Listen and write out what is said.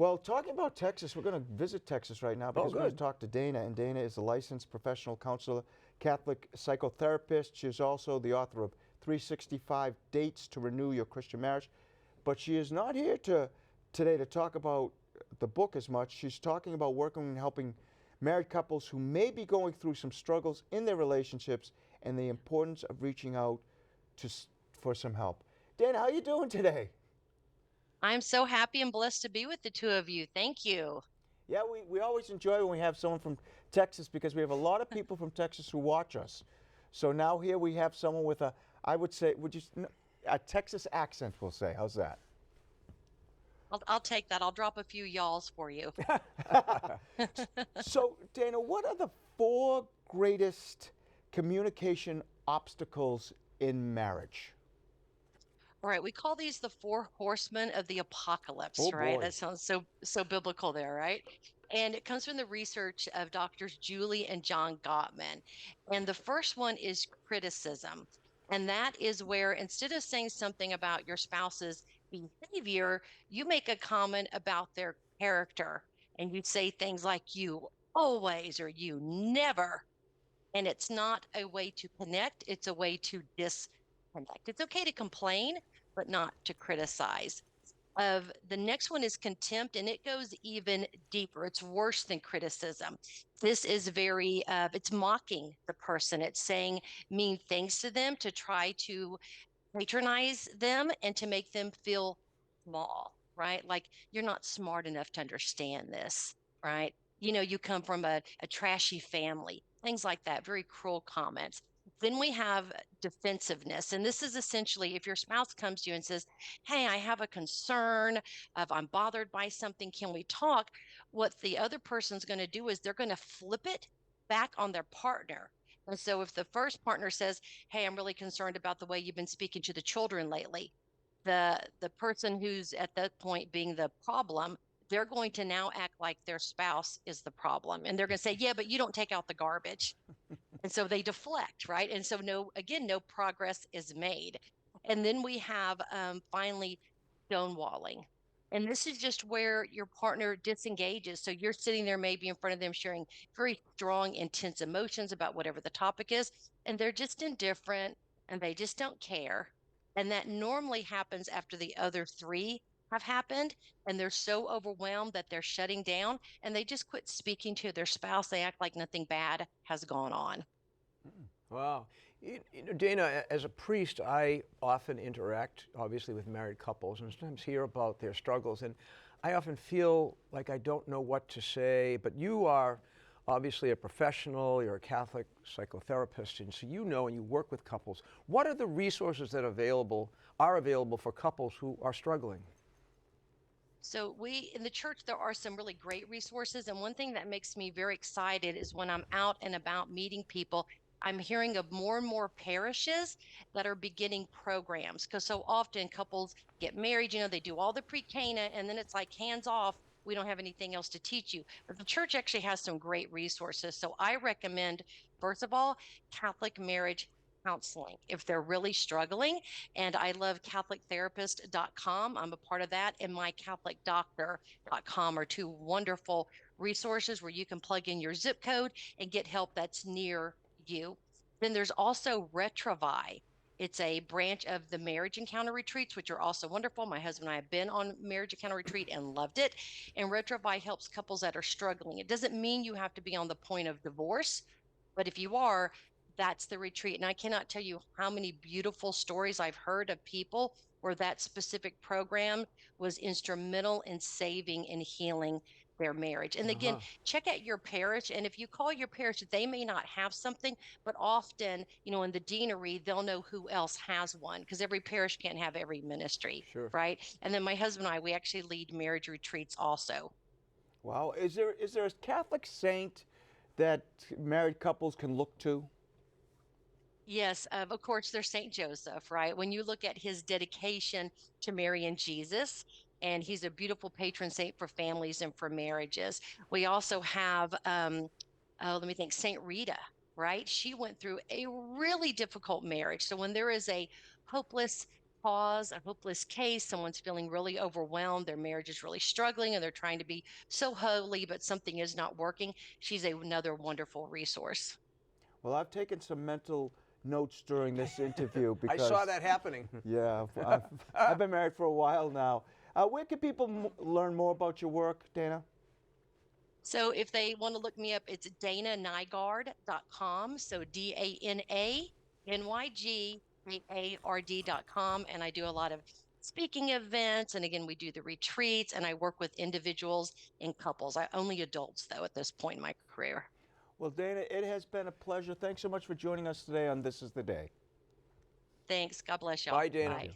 Well, talking about Texas, we're going to visit Texas right now Oh, because we're going to good. talk to Dana. And Dana is a licensed professional counselor, Catholic psychotherapist. She's also the author of 365 Dates to Renew Your Christian Marriage. But she is not here today to talk about the book as much. She's talking about working and helping married couples who may be going through some struggles in their relationships and the importance of reaching out for some help. Dana, how you doing today? I'm so happy and blessed to be with the two of you. Thank you. Yeah, we always enjoy when we have someone from Texas because we have a lot of people from Texas who watch us. So now here we have someone with I would say, a Texas accent, we'll say. How's that? I'll take that. I'll drop a few y'alls for you. So, Dana, what are the four greatest communication obstacles in marriage? All right, we call these the four horsemen of the Oh apocalypse, right? boy. That sounds so biblical there, right? And it comes from the research of doctors Julie and John Gottman. And the first one is criticism. And that is where instead of saying something about your spouse's behavior, you make a comment about their character and you say things like you always or you never. And it's not a way to connect, it's a way to disconnect. It's okay to complain, but not to criticize. Of the next one is contempt, and it goes even deeper. It's worse than criticism. This is it's mocking the person. It's saying mean things to them to try to patronize them and to make them feel small, right? Like you're not smart enough to understand this, right? You come from a trashy family, things like that, very cruel comments. Then we have defensiveness. And this is essentially if your spouse comes to you and says, hey, I have a concern of I'm bothered by something. Can we talk? What the other person's going to do is they're going to flip it back on their partner. And so if the first partner says, hey, I'm really concerned about the way you've been speaking to the children lately, the person who's at that point being the problem, they're going to now act like their spouse is the problem. And they're going to say, yeah, but you don't take out the garbage. And so they deflect, right? And so no progress is made. And then we have finally stonewalling. And this is just where your partner disengages. So you're sitting there maybe in front of them sharing very strong, intense emotions about whatever the topic is, and they're just indifferent and they just don't care. And that normally happens after the other three have happened, and they're so overwhelmed that they're shutting down and they just quit speaking to their spouse. They act like nothing bad has gone on. Wow. Dana, as a priest, I often interact, obviously, with married couples and sometimes hear about their struggles. And I often feel like I don't know what to say, but you are obviously a professional, you're a Catholic psychotherapist, and so you know and you work with couples. What are the resources that are available for couples who are struggling? So we in the church there are some really great resources, and one thing that makes me very excited is when I'm out and about meeting people, I'm hearing of more and more parishes that are beginning programs because so often couples get married, they do all the pre-Cana and then it's like hands off. We don't have anything else to teach you. But the church actually has some great resources. So I recommend, first of all, Catholic marriage counseling if they're really struggling. And I love catholictherapist.com. I'm a part of that. And mycatholicdoctor.com are two wonderful resources where you can plug in your zip code and get help that's near you. Then there's also Retrovi. It's a branch of the marriage encounter retreats, which are also wonderful. My husband and I have been on marriage encounter retreat and loved it. And Retrovi helps couples that are struggling. It doesn't mean you have to be on the point of divorce, but if you are, that's the retreat. And I cannot tell you how many beautiful stories I've heard of people where that specific program was instrumental in saving and healing their marriage. And again, Uh-huh. check out your parish. And if you call your parish, they may not have something, but often, in the deanery, they'll know who else has one because every parish can't have every ministry, Sure. right? And then my husband and I, we actually lead marriage retreats also. Wow. Is there a Catholic saint that married couples can look to? Yes, of course, there's Saint Joseph, right? When you look at his dedication to Mary and Jesus, and he's a beautiful patron saint for families and for marriages. We also have, let me think, Saint Rita, right? She went through a really difficult marriage. So when there is a hopeless cause, a hopeless case, someone's feeling really overwhelmed, their marriage is really struggling, and they're trying to be so holy, but something is not working, she's another wonderful resource. Well, I've taken some mental notes during this interview I because saw that happening. yeah, I've been married for a while now. Where can people learn more about your work, Dana? So if they want to look me up, it's dananygaard.com. So DANANYGAARD.com. And I do a lot of speaking events. And again, we do the retreats and I work with individuals and couples. I only adults, though, at this point in my career. Well, Dana, it has been a pleasure. Thanks so much for joining us today on This Is the Day. Thanks. God bless y'all. Bye, Dana. Bye.